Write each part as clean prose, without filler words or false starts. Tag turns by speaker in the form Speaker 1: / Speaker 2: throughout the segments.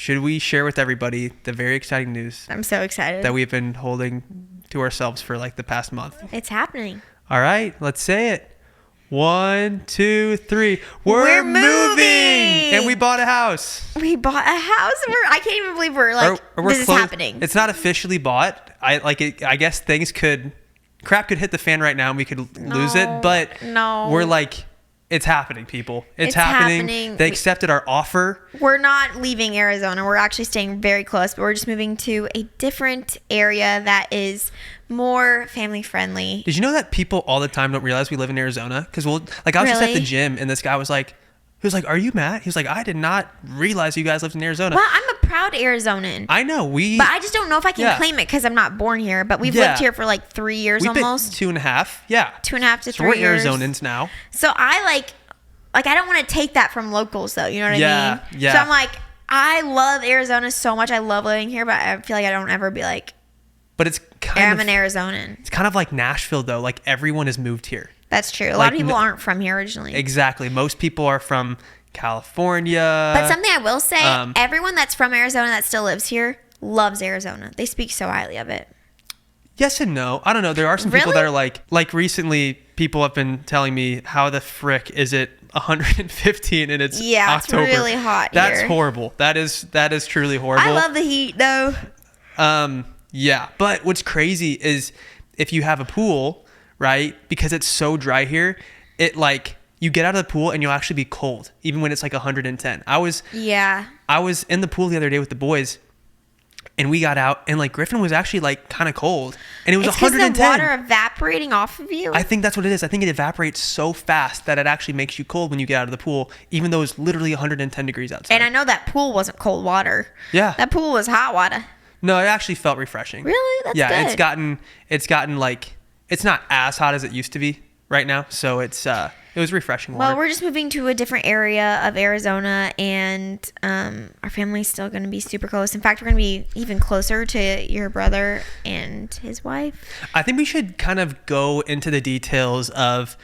Speaker 1: should we share with everybody the very exciting news
Speaker 2: I'm so excited.
Speaker 1: that we've been holding to ourselves for like the past month?
Speaker 2: It's happening.
Speaker 1: All right, let's say it. 1, 2, 3. We're moving! And we bought a house.
Speaker 2: We bought a house. I can't even believe we're like,
Speaker 1: We're
Speaker 2: this is
Speaker 1: close.
Speaker 2: happening.
Speaker 1: It's not officially bought. I guess crap could hit the fan right now and we could lose it. But we're like, it's happening, people. It's happening. They accepted our offer.
Speaker 2: We're not leaving Arizona. We're actually staying very close, but we're just moving to a different area that is more family friendly.
Speaker 1: Did you know that people all the time don't realize we live in Arizona? Because I was just at the gym and this guy was like, are you Matt? He was like, I did not realize you guys lived in Arizona.
Speaker 2: Well, I'm a proud Arizonan.
Speaker 1: I know.
Speaker 2: But I just don't know if I can claim it because I'm not born here. But we've lived here for like 3 years almost.
Speaker 1: 2.5. Yeah.
Speaker 2: 2.5 to 3 years.
Speaker 1: We're Arizonans now.
Speaker 2: So I like I don't want to take that from locals though. You know what I mean?
Speaker 1: Yeah.
Speaker 2: So I'm like, I love Arizona so much. I love living here, but I feel like I don't ever be like,
Speaker 1: but it's
Speaker 2: I'm an Arizonan.
Speaker 1: It's kind of like Nashville though. Like everyone has moved here.
Speaker 2: That's true. A lot of people aren't from here originally.
Speaker 1: Exactly. Most people are from California.
Speaker 2: But something I will say, everyone that's from Arizona that still lives here loves Arizona. They speak so highly of it.
Speaker 1: Yes and no. I don't know. There are some people that are like recently people have been telling me, how the frick is it 115 and it's October?
Speaker 2: It's really hot here.
Speaker 1: That's horrible. That is truly horrible.
Speaker 2: I love the heat though.
Speaker 1: Yeah. But what's crazy is if you have a pool, right? Because it's so dry here, it like you get out of the pool and you'll actually be cold even when it's like 110. I was in the pool the other day with the boys and we got out and like Griffin was actually like kind of cold and it was 110.
Speaker 2: It's 'cause the water evaporating off of you?
Speaker 1: I think that's what it is. I think it evaporates so fast that it actually makes you cold when you get out of the pool, even though it's literally 110 degrees outside.
Speaker 2: And I know that pool wasn't cold water.
Speaker 1: Yeah.
Speaker 2: That pool was hot water.
Speaker 1: No, it actually felt refreshing.
Speaker 2: Really? That's good.
Speaker 1: It's gotten like, it's not as hot as it used to be right now. So it was refreshing water.
Speaker 2: Well, we're just moving to a different area of Arizona and our family's still going to be super close. In fact, we're going to be even closer to your brother and his wife.
Speaker 1: I think we should kind of go into the details of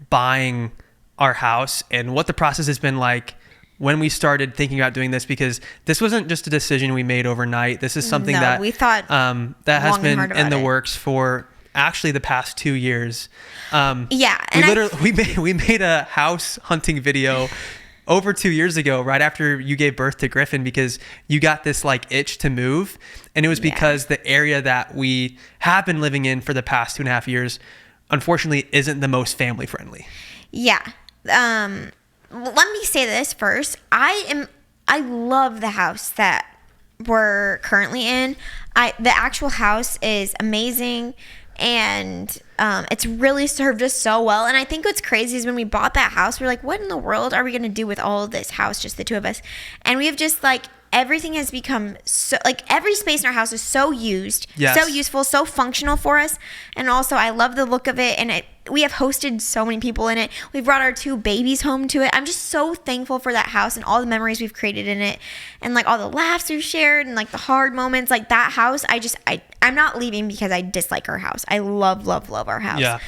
Speaker 1: buying our house and what the process has been like when we started thinking about doing this, because this wasn't just a decision we made overnight. This is something that
Speaker 2: we thought
Speaker 1: that has been in the works for actually the past 2 years. And we made a house hunting video over 2 years ago, right after you gave birth to Griffin, because you got this like itch to move, and it was because the area that we have been living in for the past 2.5 years, unfortunately, isn't the most family friendly.
Speaker 2: Yeah. Let me say this first. I love the house that we're currently in. The actual house is amazing, and it's really served us so well. And I think what's crazy is when we bought that house, we're like, what in the world are we going to do with all of this house, just the two of us? And we have just like, everything has become so, like, every space in our house is so used, so useful, so functional for us. And also I love the look of it, and we have hosted so many people in it. We've brought our 2 babies home to it. I'm just so thankful for that house and all the memories we've created in it, and like all the laughs we've shared and like the hard moments. Like that house, I'm not leaving because I dislike our house. I love our house.
Speaker 1: Yeah.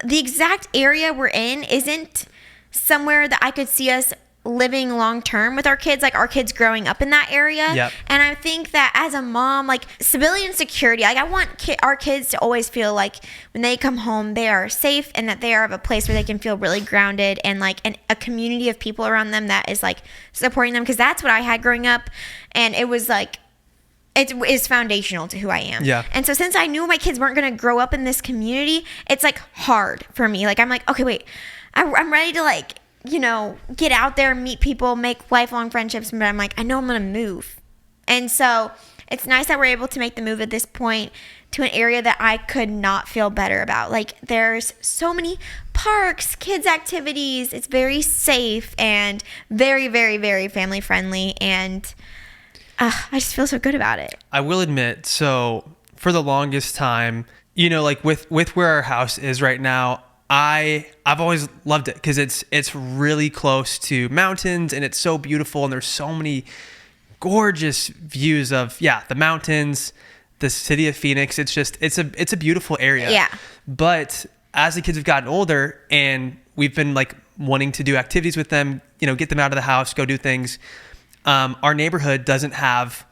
Speaker 2: The exact area we're in isn't somewhere that I could see us living long term with our kids, like our kids growing up in that area.
Speaker 1: Yep.
Speaker 2: And I think that as a mom, like civilian security, like I want our kids to always feel like when they come home they are safe, and that they are of a place where they can feel really grounded, and like a community of people around them that is like supporting them, because that's what I had growing up, and it was like, it is foundational to who I am.
Speaker 1: Yeah.
Speaker 2: And so since I knew my kids weren't going to grow up in this community, it's like hard for me. Like I'm like, okay, wait, I'm ready to like, you know, get out there, meet people, make lifelong friendships, but I'm like, I know I'm going to move. And so it's nice that we're able to make the move at this point to an area that I could not feel better about. Like there's so many parks, kids activities. It's very safe and very, very, very family friendly. And I just feel so good about it.
Speaker 1: I will admit, so for the longest time, you know, like with where our house is right now, I've always loved it because it's really close to mountains, and it's so beautiful, and there's so many gorgeous views of the mountains, the city of Phoenix. It's a beautiful area.
Speaker 2: Yeah.
Speaker 1: But as the kids have gotten older and we've been like wanting to do activities with them, you know, get them out of the house, go do things, our neighborhood doesn't have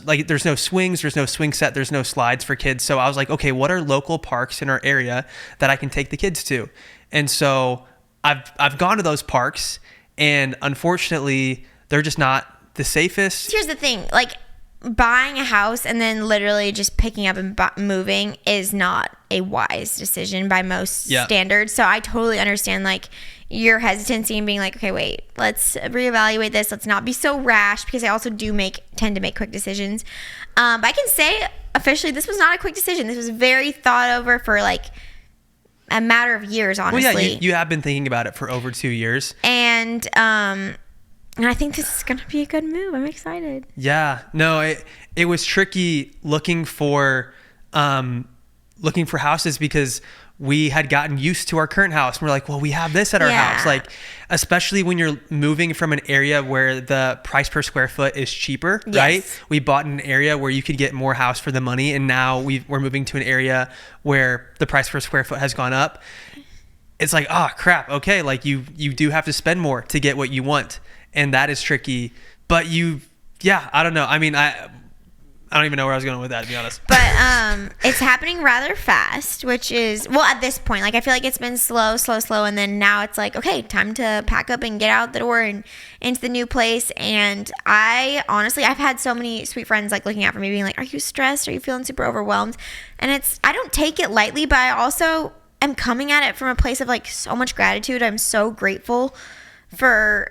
Speaker 1: there's no swings, there's no swing set, there's no slides for kids. So I was like, okay, what are local parks in our area that I can take the kids to? And so I've gone to those parks, and unfortunately they're just not the safest.
Speaker 2: Here's the thing, like buying a house and then literally just picking up and moving is not a wise decision by most standards. So I totally understand like your hesitancy and being like, okay, wait, let's reevaluate this. Let's not be so rash, because I also do tend to make quick decisions. But I can say officially, this was not a quick decision. This was very thought over for like a matter of years, honestly.
Speaker 1: Well, yeah, you have been thinking about it for over 2 years.
Speaker 2: And I think this is going to be a good move. I'm excited.
Speaker 1: Yeah, no, it was tricky looking for houses, because we had gotten used to our current house. We're like, well, we have this at our house. Like, especially when you're moving from an area where the price per square foot is cheaper, right? We bought in an area where you could get more house for the money. And now we're moving to an area where the price per square foot has gone up. It's like, oh crap. Okay. Like you do have to spend more to get what you want. And that is tricky, but I don't know. I mean, I don't even know where I was going with that, to be honest.
Speaker 2: But it's happening rather fast, which is, well, at this point, like I feel like it's been slow. And then now it's like, okay, time to pack up and get out the door and into the new place. And I've had so many sweet friends like looking out for me, being like, are you stressed? Are you feeling super overwhelmed? And I don't take it lightly, but I also am coming at it from a place of like so much gratitude. I'm so grateful for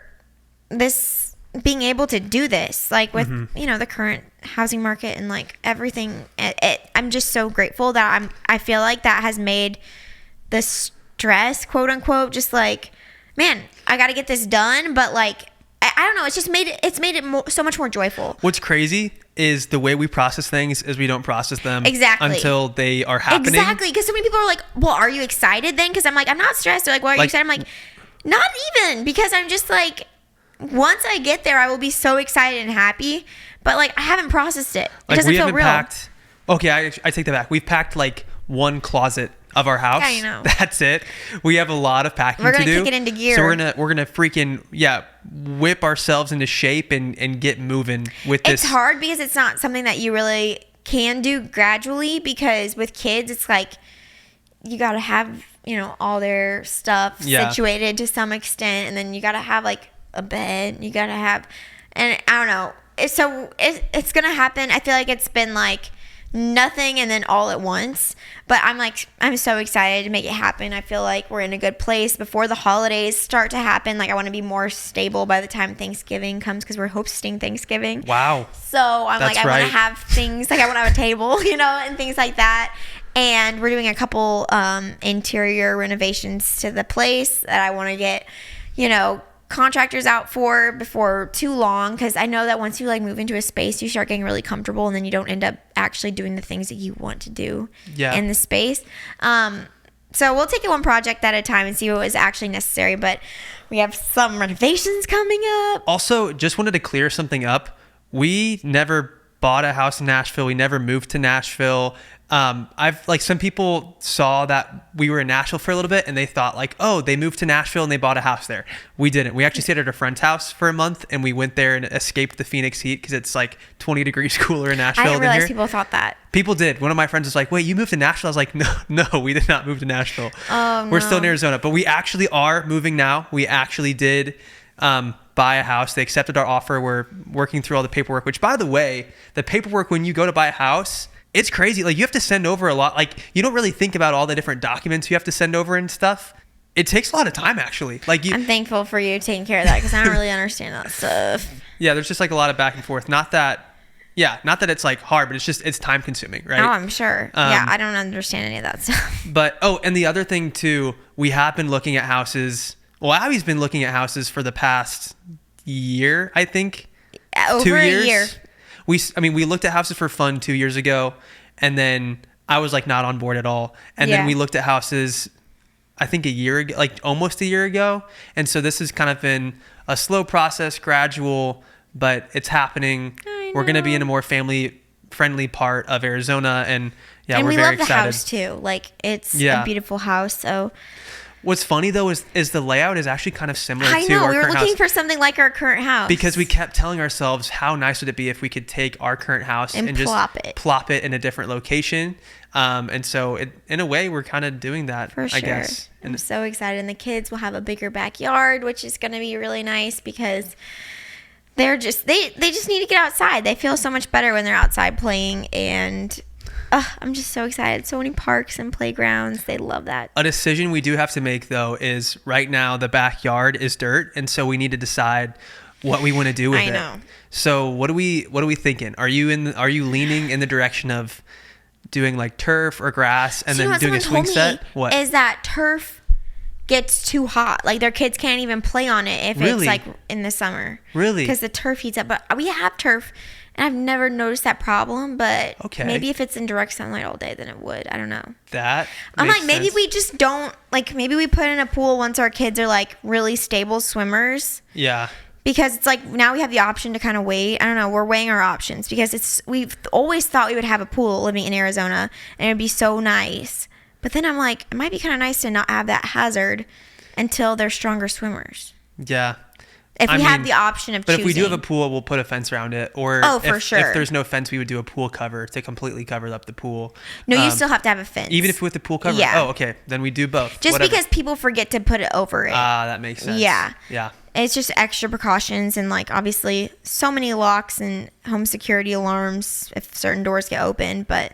Speaker 2: this, being able to do this, like with the current housing market and like everything. I'm just so grateful that I feel like that has made the stress, quote unquote, just like, man, I got to get this done. But like, I don't know, it's made it so much more joyful.
Speaker 1: What's crazy is the way we process things is we don't process them until they are happening.
Speaker 2: Exactly, because so many people are like, well, are you excited then? Because I'm like, I'm not stressed. They're like, well, are you excited? I'm like, not even, because I'm just like, once I get there, I will be so excited and happy. But like, I haven't processed it. It doesn't feel real.
Speaker 1: Okay, I take that back. We've packed like one closet of our house.
Speaker 2: Yeah, you know.
Speaker 1: That's it. We have a lot of packing to do.
Speaker 2: We're gonna kick it into gear.
Speaker 1: So we're gonna freaking whip ourselves into shape and get moving with this.
Speaker 2: It's hard because it's not something that you really can do gradually, because with kids, it's like you gotta have all their stuff situated to some extent, and then you gotta have like a bed, you gotta have, and I don't know, it's gonna happen. I feel like it's been like nothing and then all at once, but I'm so excited to make it happen. I feel like we're in a good place before the holidays start to happen. Like I want to be more stable by the time Thanksgiving comes, because we're hosting Thanksgiving.
Speaker 1: Wow.
Speaker 2: So I'm like, I want to have things like, I want to have a table, and things like that. And we're doing a couple interior renovations to the place that I want to get contractors out for before too long, because I know that once you like move into a space, you start getting really comfortable, and then you don't end up actually doing the things that you want to do in the space. So we'll take it one project at a time and see what is actually necessary, but we have some renovations coming up.
Speaker 1: Also, just wanted to clear something up. We never bought a house in Nashville. We never moved to Nashville. Some people saw that we were in Nashville for a little bit, and they thought like, oh, they moved to Nashville and they bought a house there. We didn't. We actually stayed at a friend's house for a month, and we went there and escaped the Phoenix heat, because it's like 20 degrees cooler in Nashville.
Speaker 2: I didn't realize people thought that.
Speaker 1: People did. One of my friends was like, wait, you moved to Nashville? I was like, no, we did not move to Nashville. We're still in Arizona, but we actually are moving now. We actually did buy a house. They accepted our offer. We're working through all the paperwork, which, by the way, the paperwork when you go to buy a house, it's crazy. Like, you have to send over a lot. Like, you don't really think about all the different documents you have to send over and stuff. It takes a lot of time, actually. I'm
Speaker 2: thankful for you taking care of that, because I don't really understand that stuff.
Speaker 1: Yeah, there's just like a lot of back and forth. Not that it's like hard, but it's time consuming, right?
Speaker 2: Oh, I'm sure. I don't understand any of that stuff.
Speaker 1: But, and the other thing too, we have been looking at houses. Well, Abby's been looking at houses for the past year, I think.
Speaker 2: Over 2 years. A year.
Speaker 1: We looked at houses for fun 2 years ago, and then I was like not on board at all. And then we looked at houses, I think a year ago, like almost a year ago. And so this has kind of been a slow process, gradual, but it's happening. We're going to be in a more family friendly part of Arizona, and we're very excited.
Speaker 2: And we love the house too. Like, it's a beautiful house. So
Speaker 1: What's funny though is the layout is actually kind of similar to our current house. I know, we were
Speaker 2: looking for something like our current house.
Speaker 1: Because we kept telling ourselves, how nice would it be if we could take our current house and just plop it in a different location. And so in a way, we're kind of doing that, for sure. I guess.
Speaker 2: And I'm so excited. And the kids will have a bigger backyard, which is going to be really nice because they're just, they just need to get outside. They feel so much better when they're outside playing, and I'm just so excited. So many parks and playgrounds. They love that.
Speaker 1: A decision we do have to make, though, is right now the backyard is dirt, and so we need to decide what we want to do with it. I know. So what are we thinking? Are you leaning in the direction of doing like turf or grass and then doing a swing set? What
Speaker 2: is that? Turf gets too hot. Like their kids can't even play on it if it's like in the summer.
Speaker 1: Really?
Speaker 2: Because the turf heats up. But we have turf. And I've never noticed that problem, but maybe if it's in direct sunlight all day, then it would. I don't know. I'm like, maybe we just don't, like, maybe we put in a pool once our kids are, like, really stable swimmers.
Speaker 1: Yeah.
Speaker 2: Because it's like, now we have the option to kind of wait. I don't know. We're weighing our options because we've always thought we would have a pool living in Arizona, and it would be so nice. But then I'm like, it might be kind of nice to not have that hazard until they're stronger swimmers.
Speaker 1: Yeah.
Speaker 2: If we have the option of choosing.
Speaker 1: But if we do have a pool, we'll put a fence around it. Or
Speaker 2: for sure.
Speaker 1: If there's no fence, we would do a pool cover to completely cover up the pool.
Speaker 2: No, you still have to have a fence.
Speaker 1: Even if with the pool cover?
Speaker 2: Yeah.
Speaker 1: Oh, okay. Then we do both.
Speaker 2: Just because people forget to put it over it.
Speaker 1: That makes sense.
Speaker 2: Yeah.
Speaker 1: Yeah.
Speaker 2: It's just extra precautions, and like obviously so many locks and home security alarms if certain doors get open. But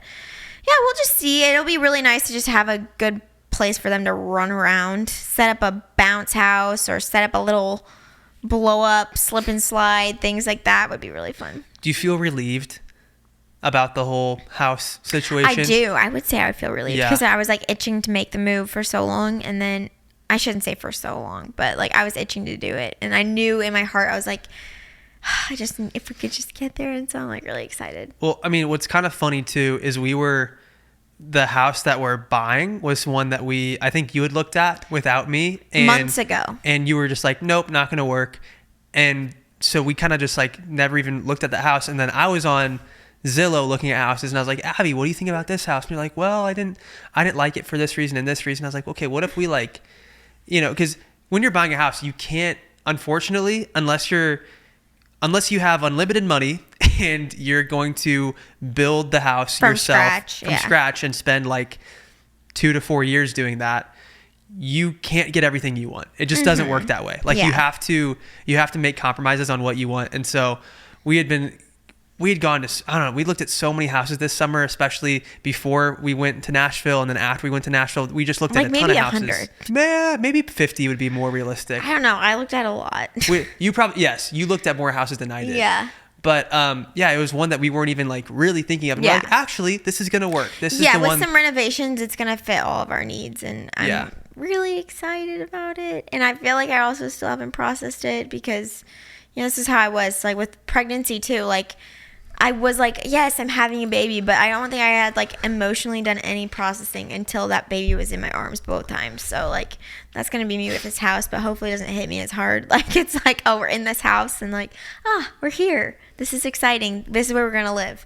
Speaker 2: yeah, we'll just see. It'll be really nice to just have a good place for them to run around. Set up a bounce house or set up a little blow up, slip and slide, things like that would be really fun.
Speaker 1: Do you feel relieved about the whole house situation?
Speaker 2: I do. I would say I would feel relieved because I was like itching to make the move for so long, and then I shouldn't say for so long, but like I was itching to do it, and I knew in my heart I was like, if we could just get there, and so I'm like really excited.
Speaker 1: Well, I mean, what's kind of funny too is the house that we're buying was one that I think you had looked at without me
Speaker 2: months ago,
Speaker 1: and you were just like, nope, not gonna work. And so we kind of just like never even looked at the house. And then I was on Zillow looking at houses, and I was like, Abby, what do you think about this house? And you're like, well, I didn't like it for this reason and this reason. I was like, okay, what if we like, because when you're buying a house, you can't, unfortunately, unless you have unlimited money and you're going to build the house from scratch and spend like 2 to 4 years doing that, you can't get everything you want. It just doesn't work that way. Like you have to make compromises on what you want. And so we had gone to, I don't know, we looked at so many houses this summer, especially before we went to Nashville, and then after we went to Nashville, we just looked at a ton of houses. 100. Maybe 50 would be more realistic.
Speaker 2: I don't know. I looked at a lot.
Speaker 1: You looked at more houses than I did.
Speaker 2: Yeah.
Speaker 1: But it was one that we weren't even like really thinking of. And we're like, actually, this is gonna work. This is the one.
Speaker 2: Yeah, with some renovations, it's gonna fit all of our needs, and I'm really excited about it. And I feel like I also still haven't processed it because, this is how I was like with pregnancy too. Like, I was like, yes, I'm having a baby, but I don't think I had like emotionally done any processing until that baby was in my arms both times. So like that's gonna be me with this house, but hopefully it doesn't hit me as hard. Like it's like, oh, we're in this house and like, we're here. This is exciting. This is where we're gonna live.